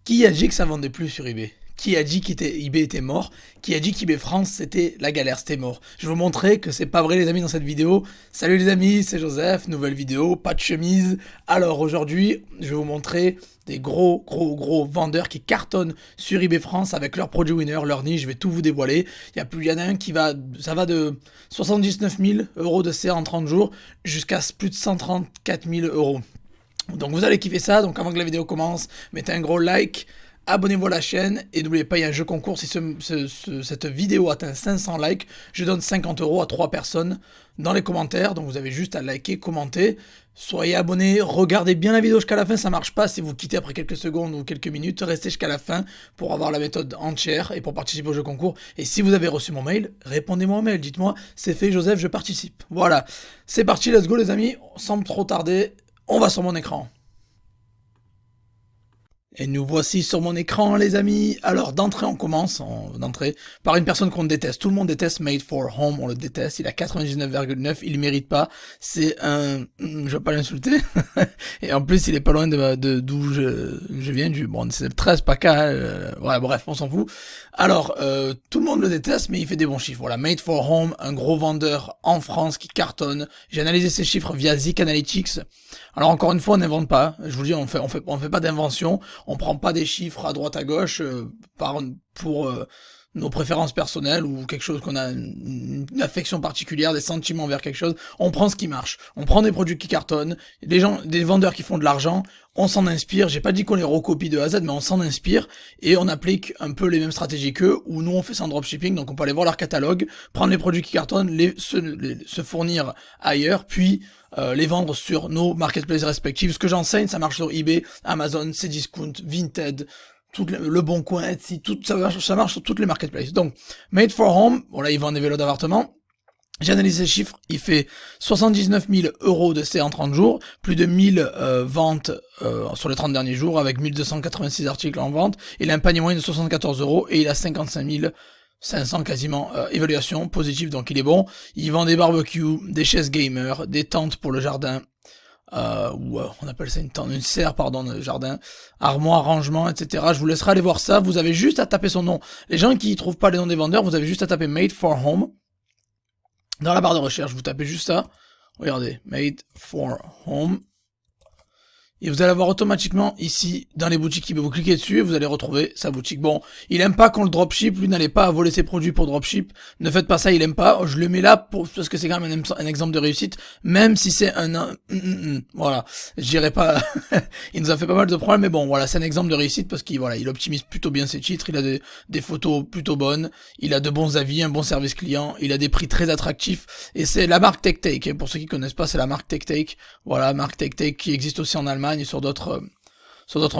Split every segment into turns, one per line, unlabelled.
Qui a dit que ça vendait plus sur eBay? Qui a dit qu'eBay était mort? Qui a dit qu'eBay France c'était la galère, c'était mort? Je vais vous montrer que c'est pas vrai les amis dans cette vidéo. Salut les amis, c'est Joseph, nouvelle vidéo, pas de chemise. Alors aujourd'hui, je vais vous montrer des gros vendeurs qui cartonnent sur eBay France avec leurs produits winner, leur niche, je vais tout vous dévoiler. Il y en a un qui va, ça va de 79 000 euros de CA en 30 jours jusqu'à plus de 134 000 euros. Donc vous allez kiffer ça, donc avant que la vidéo commence, mettez un gros like, abonnez-vous à la chaîne, et n'oubliez pas, il y a un jeu concours, si cette vidéo atteint 500 likes, je donne 50 euros à 3 personnes dans les commentaires, donc vous avez juste à liker, commenter, soyez abonnés, regardez bien la vidéo jusqu'à la fin, ça marche pas si vous quittez après quelques secondes ou quelques minutes, restez jusqu'à la fin pour avoir la méthode entière et pour participer au jeu concours, et si vous avez reçu mon mail, répondez-moi au mail, dites-moi, c'est fait Joseph, je participe. Voilà, c'est parti, let's go les amis, sans trop tarder. On va sur mon écran. Et nous voici sur mon écran les amis. Alors d'entrée on commence, d'entrée par une personne qu'on déteste. Tout le monde déteste Made for Home, on le déteste. Il a 99,9, il mérite pas. C'est un... Je vais pas l'insulter. Et en plus il est pas loin de d'où je viens. Bon c'est le 13 PACA. Ouais bref on s'en fout. Alors tout le monde le déteste mais il fait des bons chiffres. Voilà, Made for Home, un gros vendeur en France qui cartonne. J'ai analysé ses chiffres via Zik Analytics. Alors encore une fois on n'invente pas. Je vous dis on fait pas d'invention. On prend pas des chiffres à droite à gauche pour nos préférences personnelles ou quelque chose qu'on a une affection particulière, des sentiments vers quelque chose. On prend ce qui marche. On prend des produits qui cartonnent, des vendeurs qui font de l'argent. On s'en inspire. J'ai pas dit qu'on les recopie de A à Z, mais on s'en inspire et on applique un peu les mêmes stratégies qu'eux. Ou nous on fait ça en dropshipping, donc on peut aller voir leur catalogue, prendre les produits qui cartonnent, se fournir ailleurs, puis les vendre sur nos marketplaces respectifs. Ce que j'enseigne, ça marche sur eBay, Amazon, Cdiscount, Vinted, le Bon Coin, Etsy, ça marche sur toutes les marketplaces. Donc, Made for Home, bon là, il vend des vélos d'appartement. J'ai analysé ces chiffres, il fait 79 000 euros de C en 30 jours, plus de 1000 ventes sur les 30 derniers jours, avec 1286 articles en vente. Il a un panier moyen de 74 euros et il a 55 500 quasiment évaluations positives, donc il est bon. Il vend des barbecues, des chaises gamer, des tentes pour le jardin, on appelle ça une serre, pardon, de jardin, armoire, rangement, etc. Je vous laisserai aller voir ça, vous avez juste à taper son nom. Les gens qui trouvent pas les noms des vendeurs, vous avez juste à taper Made for Home. Dans la barre de recherche, vous tapez juste ça. Regardez, Made for Home. Et vous allez avoir automatiquement ici, dans les boutiques eBay, vous cliquez dessus et vous allez retrouver sa boutique. Bon, il aime pas qu'on le dropship, lui n'allez pas à voler ses produits pour dropship, ne faites pas ça, il aime pas, je le mets là parce que c'est quand même un exemple de réussite, même si c'est voilà, je dirais pas, il nous a fait pas mal de problèmes, mais bon, voilà, c'est un exemple de réussite parce qu'il il optimise plutôt bien ses titres, il a des photos plutôt bonnes, il a de bons avis, un bon service client, il a des prix très attractifs, et c'est la marque TechTake, pour ceux qui connaissent pas, c'est la marque TechTake, voilà, marque TechTake qui existe aussi en Allemagne, et sur d'autres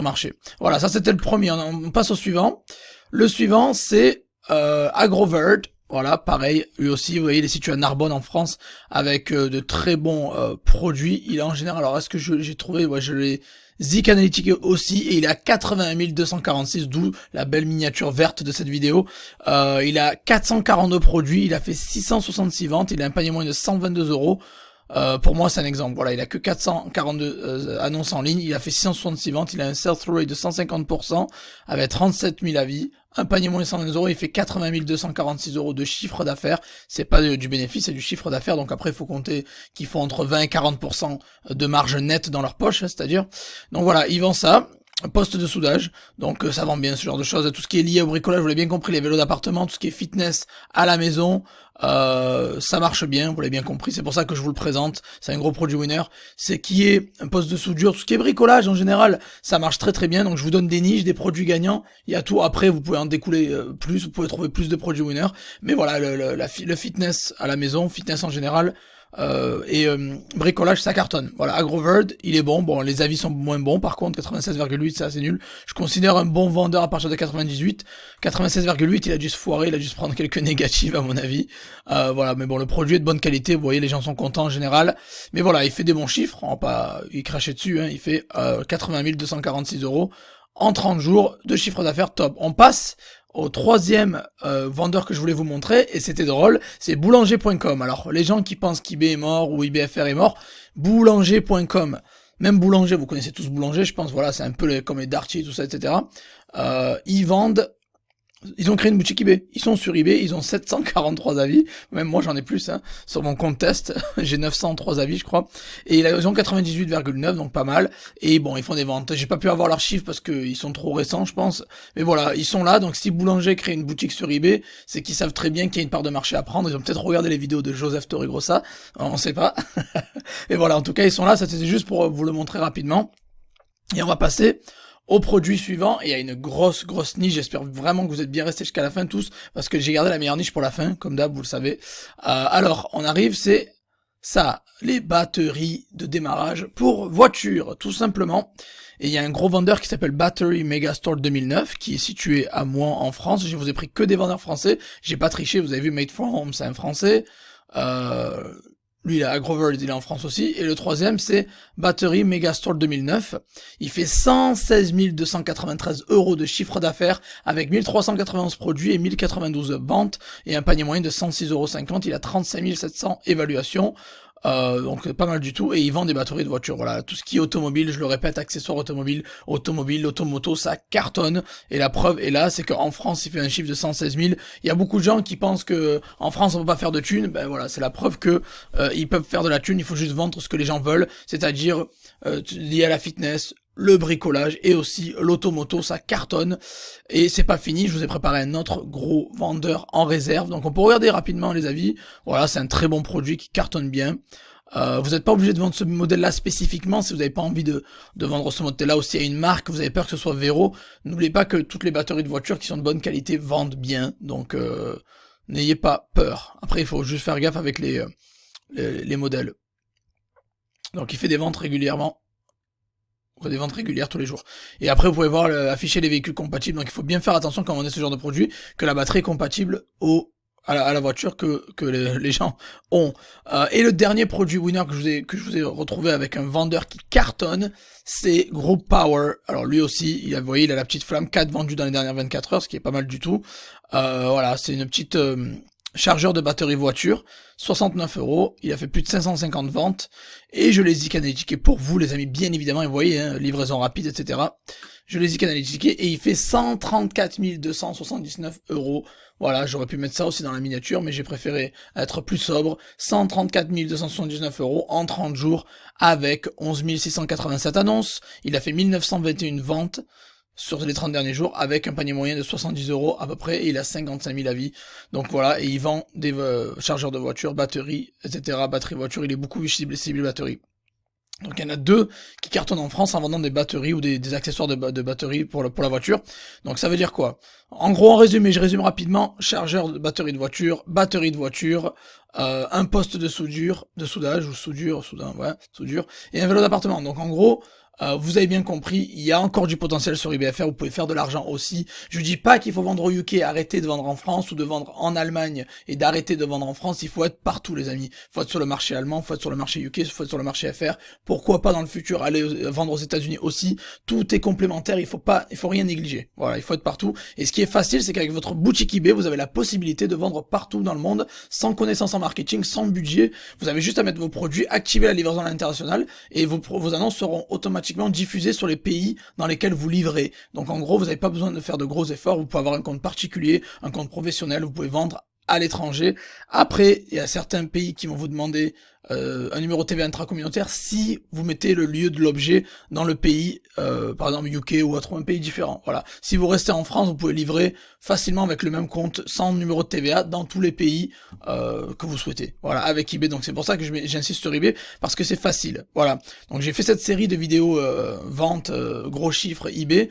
marchés. Voilà, ça c'était le premier. On passe au suivant. Le suivant c'est Agrovert. Voilà, pareil, lui aussi, vous voyez, il est situé à Narbonne en France avec de très bons produits. Il est en général, alors est-ce que j'ai trouvé, ouais, je l'ai Zik Analytics aussi, et il a 81 246, d'où la belle miniature verte de cette vidéo. Il a 442 produits, il a fait 666 ventes, il a un panier moyen de 122 euros. Pour moi c'est un exemple, voilà, il a que 442 annonces en ligne, il a fait 666 ventes, il a un sell-through rate de 150%, avec 37 000 avis, un panier moyen de 120 euros, il fait 80 246 euros de chiffre d'affaires, c'est pas du bénéfice, c'est du chiffre d'affaires, donc après il faut compter qu'ils font entre 20 et 40% de marge nette dans leur poche, c'est-à-dire, donc voilà, ils vendent ça. Poste de soudage, donc ça vend bien ce genre de choses, tout ce qui est lié au bricolage, vous l'avez bien compris, les vélos d'appartement, tout ce qui est fitness à la maison, ça marche bien, vous l'avez bien compris, c'est pour ça que je vous le présente, c'est un gros produit winner, c'est qui est un poste de soudure, tout ce qui est bricolage en général, ça marche très très bien, donc je vous donne des niches, des produits gagnants, il y a tout, après vous pouvez en découler plus, vous pouvez trouver plus de produits winner, mais voilà, le fitness à la maison, fitness en général, bricolage ça cartonne. Voilà, Agrovert, il est bon, les avis sont moins bons, par contre 96,8 c'est assez nul. Je considère un bon vendeur à partir de 98. 96,8 il a dû se foirer, il a dû se prendre quelques négatives à mon avis. Voilà, mais bon, le produit est de bonne qualité, vous voyez, les gens sont contents en général. Mais voilà, il fait des bons chiffres, on va pas y cracher dessus, hein. Il fait 80 246 euros en 30 jours de chiffre d'affaires top. On passe au troisième vendeur que je voulais vous montrer, et c'était drôle, c'est boulanger.com. Alors, les gens qui pensent qu'eBay est mort ou eBayFR est mort, boulanger.com, Même Boulanger, vous connaissez tous Boulanger, je pense, voilà, c'est un peu comme les Darty, tout ça, etc. Ils vendent, ils ont créé une boutique eBay. Ils sont sur eBay, ils ont 743 avis. Même moi, j'en ai plus, hein. Sur mon compte test, j'ai 903 avis, je crois. Et ils ont 98,9, donc pas mal. Et bon, ils font des ventes. J'ai pas pu avoir leurs chiffres parce qu'ils sont trop récents, je pense. Mais voilà, ils sont là. Donc si Boulanger crée une boutique sur eBay, c'est qu'ils savent très bien qu'il y a une part de marché à prendre. Ils ont peut-être regardé les vidéos de Joseph Torregrossa. On sait pas. Et voilà, en tout cas, ils sont là. Ça, c'était juste pour vous le montrer rapidement. Et on va passer au produit suivant. Et il y a une grosse niche. J'espère vraiment que vous êtes bien restés jusqu'à la fin tous, parce que j'ai gardé la meilleure niche pour la fin, comme d'hab, vous le savez. Alors, on arrive, c'est ça, les batteries de démarrage pour voiture, tout simplement. Et il y a un gros vendeur qui s'appelle Battery Megastore 2009, qui est situé à Mouan en France. Je vous ai pris que des vendeurs français. J'ai pas triché, vous avez vu Made for Home, c'est un français. Lui, il est à Grover, il est en France aussi. Et le troisième, c'est Battery Megastore 2009. Il fait 116 293 € de chiffre d'affaires avec 1391 produits et 1092 ventes et un panier moyen de 106,50 €. Il a 35 700 évaluations. Donc pas mal du tout, et ils vendent des batteries de voiture. Voilà, tout ce qui est automobile, je le répète, accessoires automobiles, automoto, ça cartonne. Et la preuve est là, c'est qu'en France, il fait un chiffre de 116 000. Il y a beaucoup de gens qui pensent que en France, on peut pas faire de thunes. Ben voilà, c'est la preuve que ils peuvent faire de la thune. Il faut juste vendre ce que les gens veulent, c'est-à-dire lié à la fitness, le bricolage et aussi l'automoto, ça cartonne. Et c'est pas fini, je vous ai préparé un autre gros vendeur en réserve. Donc on peut regarder rapidement les avis. Voilà, c'est un très bon produit qui cartonne bien. Vous n'êtes pas obligé de vendre ce modèle-là spécifiquement si vous n'avez pas envie de vendre ce modèle-là aussi à une marque, vous avez peur que ce soit Vero. N'oubliez pas que toutes les batteries de voitures qui sont de bonne qualité vendent bien, donc n'ayez pas peur. Après, il faut juste faire gaffe avec les modèles. Donc il fait des ventes régulièrement. Des ventes régulières tous les jours. Et après, vous pouvez voir afficher les véhicules compatibles. Donc il faut bien faire attention quand on est ce genre de produit, que la batterie est compatible à la voiture que les gens ont. Et le dernier produit winner que je vous ai retrouvé avec un vendeur qui cartonne, c'est Group Power. Alors lui aussi, vous voyez, il a la petite flamme, 4 vendus dans les dernières 24 heures, ce qui est pas mal du tout. Voilà, c'est une petite chargeur de batterie voiture, 69 €, il a fait plus de 550 ventes, et je les ai canalistiqués pour vous les amis, bien évidemment, et vous voyez, hein, livraison rapide, etc. Je les ai canalistiqués, et il fait 134 279 €. Voilà, j'aurais pu mettre ça aussi dans la miniature, mais j'ai préféré être plus sobre. 134 279 € en 30 jours, avec 11 687 annonces. Il a fait 1921 ventes sur les 30 derniers jours, avec un panier moyen de 70 € à peu près, et il a 55 000 avis. Donc voilà, et il vend des chargeurs de voiture, batteries, etc. Batterie voiture, il est beaucoup ciblé batterie. Donc il y en a deux qui cartonnent en France en vendant des batteries ou des accessoires de batterie pour la voiture. Donc ça veut dire quoi? En gros, en résumé, je résume rapidement: chargeur de batterie de voiture, un poste de soudure, de soudage, ou soudure, et un vélo d'appartement. Donc en gros, vous avez bien compris, il y a encore du potentiel sur eBay à faire, vous pouvez faire de l'argent aussi. Je dis pas qu'il faut vendre au UK, arrêter de vendre en France, ou de vendre en Allemagne et d'arrêter de vendre en France. Il faut être partout les amis, il faut être sur le marché allemand, il faut être sur le marché UK, il faut être sur le marché FR, pourquoi pas dans le futur aller vendre aux États-Unis aussi. Tout est complémentaire, il faut rien négliger. Voilà, il faut être partout. Et ce qui est facile, c'est qu'avec votre boutique eBay, vous avez la possibilité de vendre partout dans le monde, sans connaissance en marketing, sans budget. Vous avez juste à mettre vos produits, activer la livraison à l'international, et vos annonces seront automatiquement diffusées sur les pays dans lesquels vous livrez. Donc en gros, vous n'avez pas besoin de faire de gros efforts, vous pouvez avoir un compte particulier, un compte professionnel, vous pouvez vendre à l'étranger. Après, il y a certains pays qui vont vous demander un numéro TVA intracommunautaire si vous mettez le lieu de l'objet dans le pays, par exemple UK ou autre, un pays différent. Voilà. Si vous restez en France, vous pouvez livrer facilement avec le même compte, sans numéro de TVA, dans tous les pays que vous souhaitez. Voilà, avec eBay. Donc c'est pour ça que j'insiste sur eBay, parce que c'est facile. Voilà. Donc j'ai fait cette série de vidéos vente, gros chiffres eBay,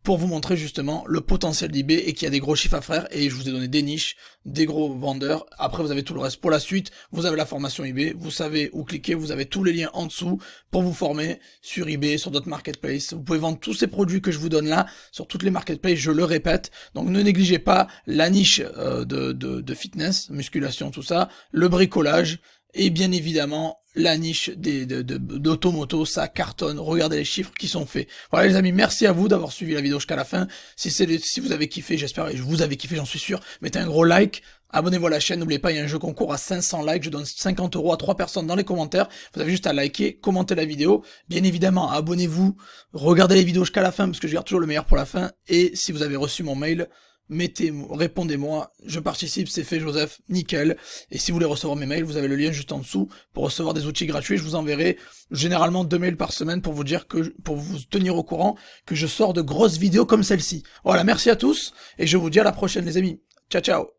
pour vous montrer justement le potentiel d'eBay et qu'il y a des gros chiffres à faire, et je vous ai donné des niches, des gros vendeurs. Après vous avez tout le reste pour la suite, vous avez la formation eBay, vous savez où cliquer, vous avez tous les liens en dessous pour vous former sur eBay, sur d'autres marketplaces. Vous pouvez vendre tous ces produits que je vous donne là sur toutes les marketplaces, je le répète. Donc ne négligez pas la niche de fitness, musculation, tout ça, le bricolage, et bien évidemment la niche d'automoto, ça cartonne. Regardez les chiffres qui sont faits. Voilà les amis, merci à vous d'avoir suivi la vidéo jusqu'à la fin. Si vous avez kiffé, j'espère, et vous avez kiffé, j'en suis sûr, mettez un gros like, Abonnez-vous à la chaîne, n'oubliez pas, il y a un jeu concours à 500 likes, je donne 50 € à 3 personnes dans les commentaires, vous avez juste à liker, commenter la vidéo, bien évidemment, abonnez-vous, regardez les vidéos jusqu'à la fin, parce que je garde toujours le meilleur pour la fin, et si vous avez reçu mon mail, répondez-moi, je participe, c'est fait Joseph, nickel, et si vous voulez recevoir mes mails, vous avez le lien juste en dessous, pour recevoir des outils gratuits, je vous enverrai généralement 2 mails par semaine pour vous dire pour vous tenir au courant que je sors de grosses vidéos comme celle-ci. Voilà, merci à tous, et je vous dis à la prochaine les amis, ciao ciao.